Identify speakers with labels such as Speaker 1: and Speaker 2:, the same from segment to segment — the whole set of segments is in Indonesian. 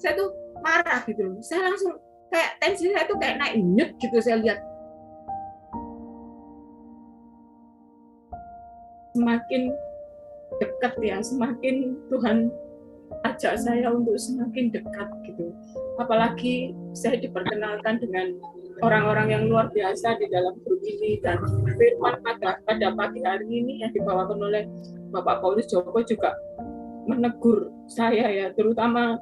Speaker 1: saya tuh marah gitu loh. Saya langsung kayak tensi saya tuh kayak naik nyet gitu, saya lihat. Semakin dekat ya, semakin Tuhan ajak saya untuk semakin dekat gitu. Apalagi saya diperkenalkan dengan orang-orang yang luar biasa di dalam grup ini, dan firman pada pagi hari ini yang dibawakan oleh Bapak Paulus Joko juga menegur saya ya, terutama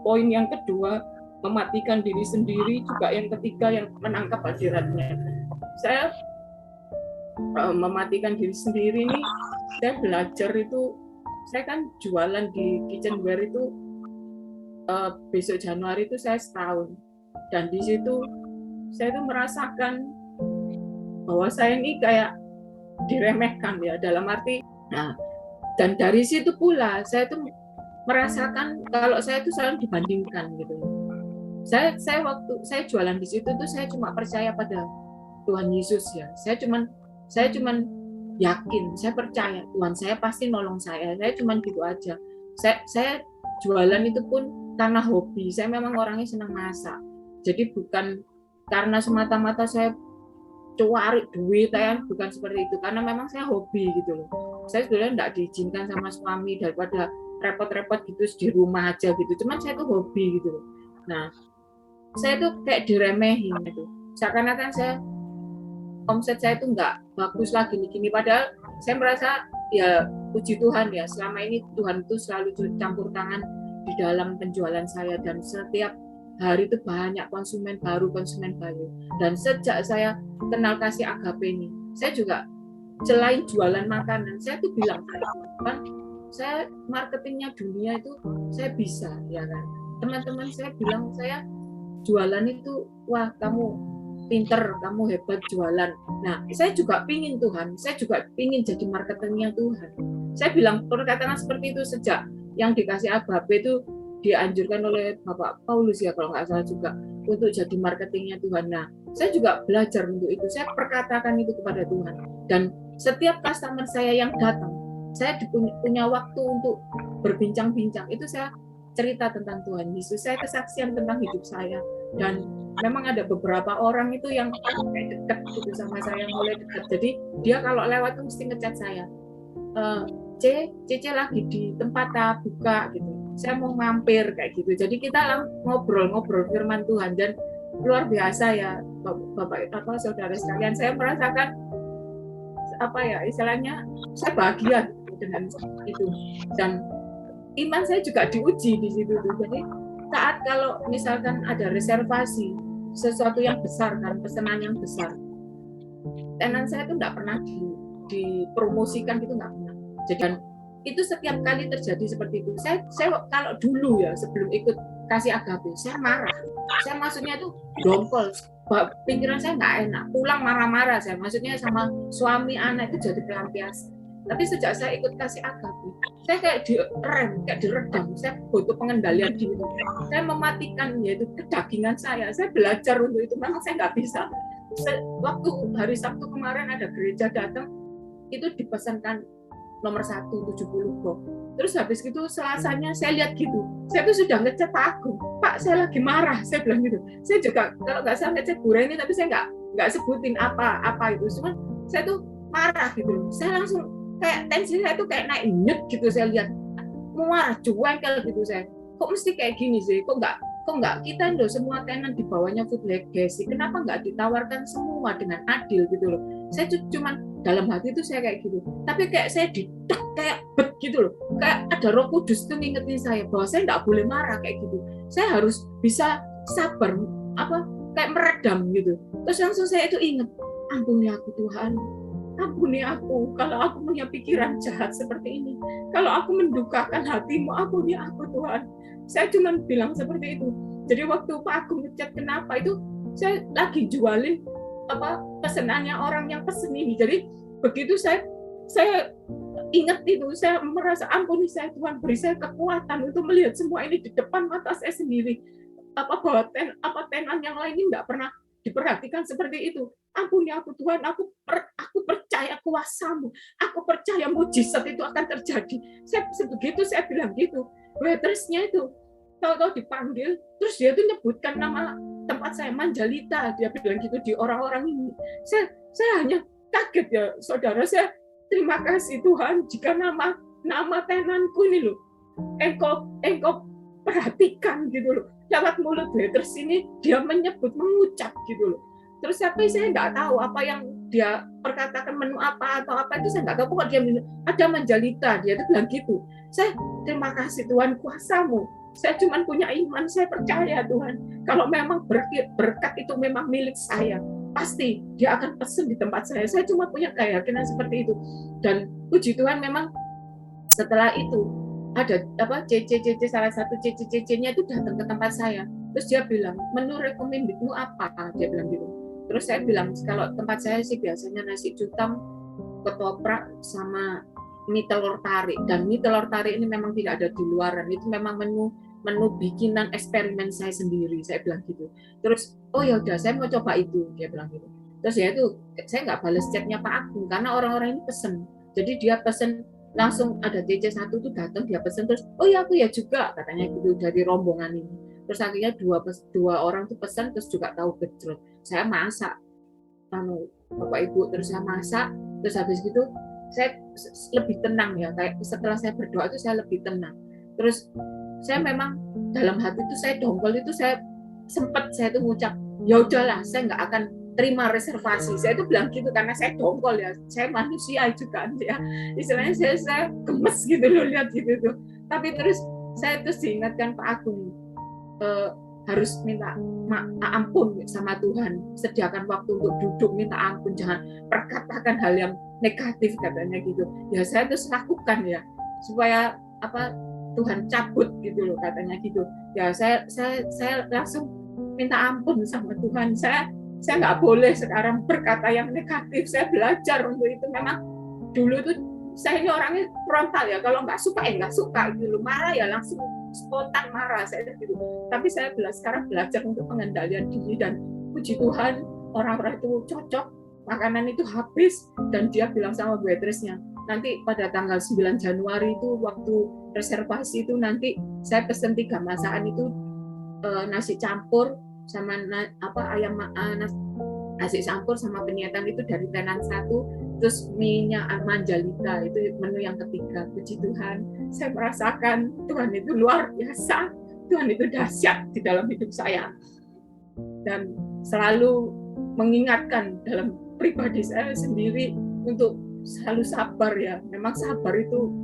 Speaker 1: poin yang kedua, mematikan diri sendiri, juga yang ketiga yang menangkap hadiratnya. Saya mematikan diri sendiri ini, saya belajar itu, saya kan jualan di kitchenware itu besok Januari itu saya setahun, dan di situ saya tuh merasakan bahwa saya ini kayak diremehkan ya, dalam arti, nah, dan dari situ pula saya tuh merasakan kalau saya tuh selalu dibandingkan gitu. Saya waktu saya jualan di situ tuh saya cuma percaya pada Tuhan Yesus ya. Saya cuman yakin, saya percaya Tuhan saya pasti nolong saya. Saya cuman gitu aja. Saya jualan itu pun karena hobi. Saya memang orangnya senang masak. Jadi bukan karena semata-mata saya cari duit, ya, bukan seperti itu. Karena memang saya hobi gitu loh. Saya sebenarnya tidak diizinkan sama suami, daripada repot-repot gitu di rumah aja gitu. Cuman saya tuh hobi gitu loh. Nah, saya tuh kayak diremehin gitu. Seakan-akan saya omset saya itu nggak bagus lagi gini, padahal saya merasa ya puji Tuhan ya, selama ini Tuhan itu selalu campur tangan di dalam penjualan saya, dan setiap hari itu banyak konsumen baru. Dan sejak saya kenal kasih agape ini, saya juga selain jualan makanan, saya tuh bilang kan, saya marketingnya dunia itu saya bisa ya kan. Teman-teman saya bilang saya jualan itu, wah kamu pinter, kamu hebat jualan. Nah, saya juga pingin Tuhan, saya juga pingin jadi marketingnya Tuhan. Saya bilang perkataan seperti itu sejak yang dikasih agape itu dianjurkan oleh Bapak Paulus ya kalau nggak salah juga, untuk jadi marketingnya Tuhan. Nah, saya juga belajar untuk itu, saya perkatakan itu kepada Tuhan. Dan setiap customer saya yang datang, saya punya waktu untuk berbincang-bincang, itu saya cerita tentang Tuhan Yesus, saya kesaksian tentang hidup saya. Dan memang ada beberapa orang itu yang kayak dekat gitu sama saya, mulai dekat. Jadi dia kalau lewat tuh mesti ngechat saya, Cece lagi di tempat buka gitu, saya mau mampir kayak gitu. Jadi kita ngobrol firman Tuhan, dan luar biasa ya Bapak saudara sekalian, saya merasakan apa ya istilahnya, saya bahagia dengan itu. Dan iman saya juga diuji di situ tuh. Jadi saat kalau misalkan ada reservasi sesuatu yang besar kan, pesanan yang besar, tenan saya itu nggak pernah dipromosikan gitu, nggak pernah. Jadi itu setiap kali terjadi seperti itu. Saya kalau dulu ya sebelum ikut kasih agape, saya marah. Saya maksudnya tuh dongkol, pikiran saya nggak enak, pulang marah-marah saya. Maksudnya sama suami anak itu jadi pelampiasan. Tapi sejak saya ikut kasih agape, saya kayak direm, kayak diredam. Saya butuh pengendalian diri. Saya mematikan yaitu kedagingan saya. Saya belajar untuk itu. Memang saya nggak bisa. Waktu hari Sabtu kemarin ada gereja datang, itu dipesankan nomor 170 box. Terus habis itu Selasanya saya lihat gitu, saya tuh sudah ngechat Pak Agung, Pak saya lagi marah, saya bilang gitu. Saya juga kalau nggak salah ngechat Bu Reni, tapi saya nggak sebutin apa itu, cuman saya tuh marah gitu. Saya langsung kayak tensi saya tuh kayak naik nyet gitu, saya lihat marah cuekel gitu. Saya kok mesti kayak gini sih, kok nggak kita loh semua tenan di bawahnya Food Legacy, kenapa nggak ditawarkan semua dengan adil gitu loh. Saya cuman dalam hati itu saya kayak gitu, tapi kayak saya didak kayak bet gitu loh, kayak ada Roh Kudus tuh ngingetin saya bahwa saya nggak boleh marah kayak gitu, saya harus bisa sabar, kayak meredam gitu. Terus langsung saya itu ingat, ampuni aku Tuhan, ampuni aku kalau aku punya pikiran jahat seperti ini, kalau aku mendukakan hatimu, ampuni aku Tuhan. Saya cuma bilang seperti itu. Jadi waktu Pak Agung ngechat kenapa itu, saya lagi jualin pesenannya orang yang pesen ini. Jadi begitu saya ingat itu, saya merasa ampuni saya Tuhan, beri saya kekuatan untuk melihat semua ini di depan mata saya sendiri. Bahwa tenan yang lain ini nggak pernah diperhatikan seperti itu. Ampuni aku Tuhan, aku percaya kuasa-Mu, aku percaya mujizat itu akan terjadi. Begitu saya bilang gitu, waitersnya itu tahu-tahu dipanggil, terus dia tuh nyebutkan nama tempat saya, Manjalita, dia bilang gitu di orang-orang ini. Saya hanya kaget ya, saudara. Saya terima kasih Tuhan, jika nama tenanku ini loh, engkau perhatikan gitu loh. Lewat mulut Petrus ini dia mengucap gitu loh. Terus saya nggak tahu apa yang dia perkatakan, menu apa atau apa itu saya nggak tahu. Pokoknya dia bilang ada Manjalita, dia itu bilang gitu. Saya terima kasih Tuhan, kuasamu. Saya cuma punya iman, saya percaya Tuhan. Kalau memang berkat itu memang milik saya, pasti dia akan pesen di tempat saya. Saya cuma punya keyakinan seperti itu. Dan puji Tuhan, memang setelah itu ada CC salah satu CC-nya itu datang ke tempat saya. Terus dia bilang, menu rekomendasimu apa? Dia bilang gitu. Terus saya bilang, kalau tempat saya sih biasanya nasi cutang, ketoprak, sama mie telur tarik. Dan mie telur tarik ini memang tidak ada di luaran. Itu memang menu bikinan eksperimen saya sendiri. Saya bilang gitu. Terus, oh ya udah, saya mau coba itu. Dia bilang gitu. Terus ya itu, saya nggak balas chatnya Pak Agung karena orang-orang ini pesen. Jadi dia pesen langsung, ada DC1 tuh datang, dia pesen, terus oh ya aku ya juga katanya gitu dari rombongan ini. Terus akhirnya dua orang tuh pesan, terus juga tahu gejrot. Saya masak, Bapak Ibu, terus saya masak, terus habis gitu saya lebih tenang ya, kayak setelah saya berdoa itu saya lebih tenang. Terus saya memang dalam hati itu saya dongkol itu, saya tuh ngucap, ya udahlah, saya nggak akan terima reservasi. Saya itu bilang gitu karena saya dongkol ya, saya manusia juga ya, istilahnya saya gemes gitu loh lihat gitu tuh. Tapi terus saya terus diingatkan Pak Agung, harus minta ampun sama Tuhan, sediakan waktu untuk duduk minta ampun, jangan perkatakan hal yang negatif katanya gitu. Ya saya terus lakukan ya, supaya Tuhan cabut gitu loh katanya gitu. Ya saya langsung minta ampun sama Tuhan. Saya nggak boleh sekarang berkata yang negatif. Saya belajar untuk itu. Memang dulu tuh saya ini orangnya frontal ya, kalau nggak suka ya nggak suka gitu, marah ya langsung spontan marah saya gitu. Tapi saya sekarang belajar untuk pengendalian diri, dan puji Tuhan orang-orang itu cocok, makanan itu habis, dan dia bilang sama waitressnya, nanti pada tanggal 9 Januari itu waktu reservasi itu nanti saya pesen 3 masakan itu, nasi campur sama nasi campur sama penyetan itu dari tenan 1, terus mie-nya Manjalita itu menu yang ketiga. Puji Tuhan, saya merasakan Tuhan itu luar biasa, Tuhan itu dahsyat di dalam hidup saya, dan selalu mengingatkan dalam pribadi saya sendiri untuk selalu sabar ya. Memang sabar itu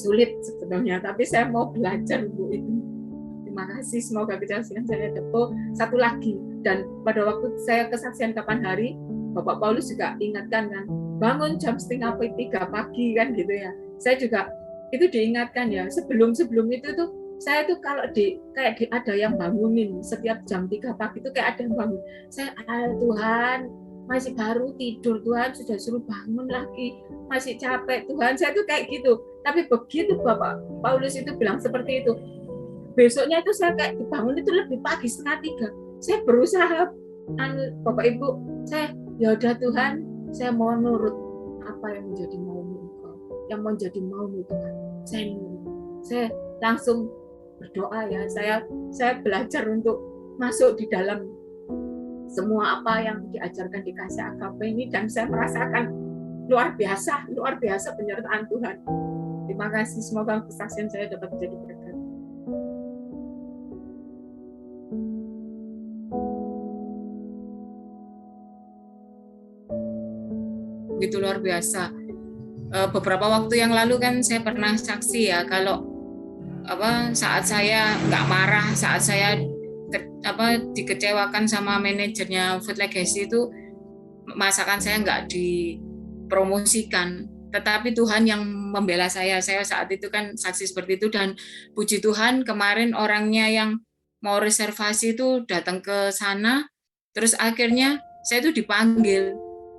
Speaker 1: sulit sebenarnya, tapi saya mau belajar Bu itu. Terima kasih, semoga kesaksian saya dapat. Satu lagi, dan pada waktu saya kesaksian kapan hari, Bapak Paulus juga ingatkan kan, bangun jam 2:30 pagi kan gitu ya. Saya juga itu diingatkan ya, sebelum itu tuh saya tuh kalau kayak ada yang bangunin setiap jam 3 pagi itu, kayak ada yang bangun. Saya, Tuhan masih baru tidur, Tuhan sudah suruh bangun lagi, masih capek Tuhan. Saya tuh kayak gitu. Tapi begitu Bapak Paulus itu bilang seperti itu, besoknya itu saya kayak dibangun itu lebih pagi, 2:30. Saya berusaha, Bapak Ibu, saya ya udah Tuhan, saya mau nurut apa yang menjadi maumu Engkau, yang menjadi maumu Tuhan, saya nurut. Saya langsung berdoa ya, saya belajar untuk masuk di dalam semua apa yang diajarkan di kasih agape ini, dan saya merasakan luar biasa penyertaan Tuhan. Terima kasih, semoga kesaksian saya dapat menjadi berkat. Begitu luar biasa. Beberapa waktu yang lalu kan saya pernah saksi ya, kalau saat saya nggak marah, saat saya dikecewakan sama manajernya Food Legacy itu, masakan saya nggak dipromosikan, tetapi Tuhan yang membela saya saat itu kan saksi seperti itu. Dan puji Tuhan kemarin orangnya yang mau reservasi itu datang ke sana, terus akhirnya saya itu dipanggil.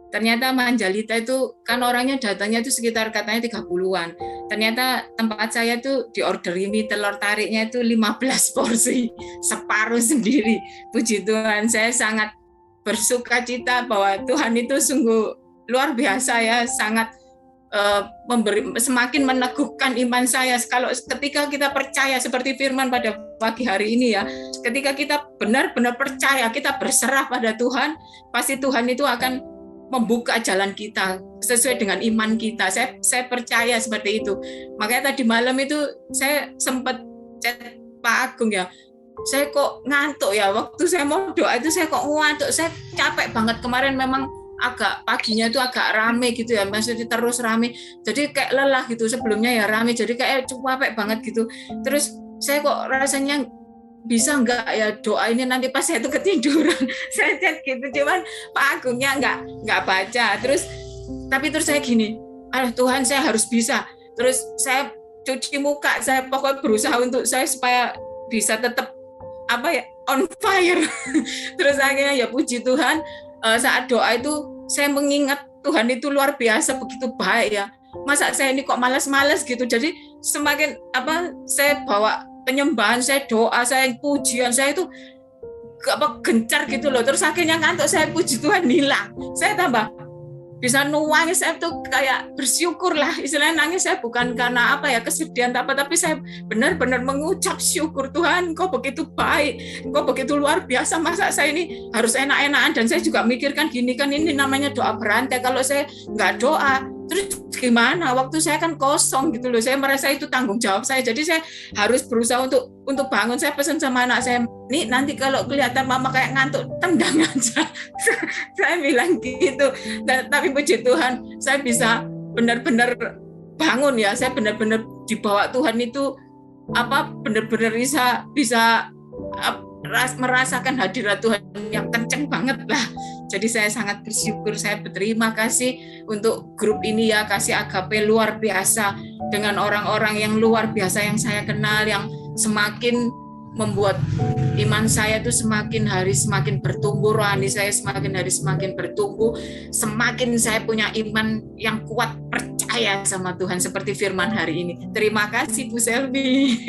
Speaker 1: Ternyata Manjalita itu kan orangnya datangnya itu sekitar katanya 30-an. Ternyata tempat saya tuh diorderi mie telur tariknya itu 15 porsi, separuh sendiri. Puji Tuhan, saya sangat bersuka cita bahwa Tuhan itu sungguh luar biasa ya, sangat semakin meneguhkan iman saya. Kalau ketika kita percaya seperti firman pada pagi hari ini ya, ketika kita benar-benar percaya, kita berserah pada Tuhan, pasti Tuhan itu akan membuka jalan kita sesuai dengan iman kita. Saya percaya seperti itu. Makanya tadi malam itu saya sempat chat Pak Agung ya, saya kok ngantuk ya, waktu saya mau doa itu saya kok ngantuk, saya capek banget kemarin, memang agak paginya itu agak rame gitu ya, maksudnya terus rame, jadi kayak lelah gitu, sebelumnya ya rame, jadi kayak capek banget gitu. Terus saya kok rasanya bisa enggak ya doa ini nanti pas saya itu ketiduran. Saya chat gitu, cuman Pak Agungnya enggak baca. Terus saya gini, Tuhan saya harus bisa. Terus saya cuci muka, saya pokoknya berusaha untuk saya supaya bisa tetap on fire. Terus akhirnya ya puji Tuhan, saat doa itu saya mengingat Tuhan itu luar biasa, begitu baik ya. Masa saya ini kok malas-malas gitu. Jadi semakin saya bawa penyembahan, saya doa, saya pujian, saya itu gencar gitu loh. Terus akhirnya ngantuk, saya puji Tuhan hilang. Saya tambah bisa nangis, saya tuh kayak bersyukur lah, istilahnya nangis saya bukan karena kesedihan tapi saya benar-benar mengucap syukur, Tuhan kok begitu baik, kok begitu luar biasa, masa saya ini harus enak-enakan. Dan saya juga mikirkan gini kan, ini namanya doa berantai, kalau saya nggak doa terus gimana, waktu saya kan kosong gitu loh. Saya merasa itu tanggung jawab saya, jadi saya harus berusaha untuk bangun. Saya pesan sama anak saya, nih nanti kalau kelihatan mama kayak ngantuk tendang aja. Saya bilang gitu. Tapi puji Tuhan saya bisa benar-benar bangun ya, saya benar-benar dibawa Tuhan itu benar-benar bisa merasakan hadirat Tuhan yang kenceng banget lah. Jadi saya sangat bersyukur, saya berterima kasih untuk grup ini ya, Kasih Agape luar biasa, dengan orang-orang yang luar biasa yang saya kenal, yang semakin membuat iman saya itu semakin hari semakin bertumbuh, rohani saya semakin hari semakin bertumbuh, semakin saya punya iman yang kuat, percaya sama Tuhan seperti firman hari ini. Terima kasih Bu Selvi.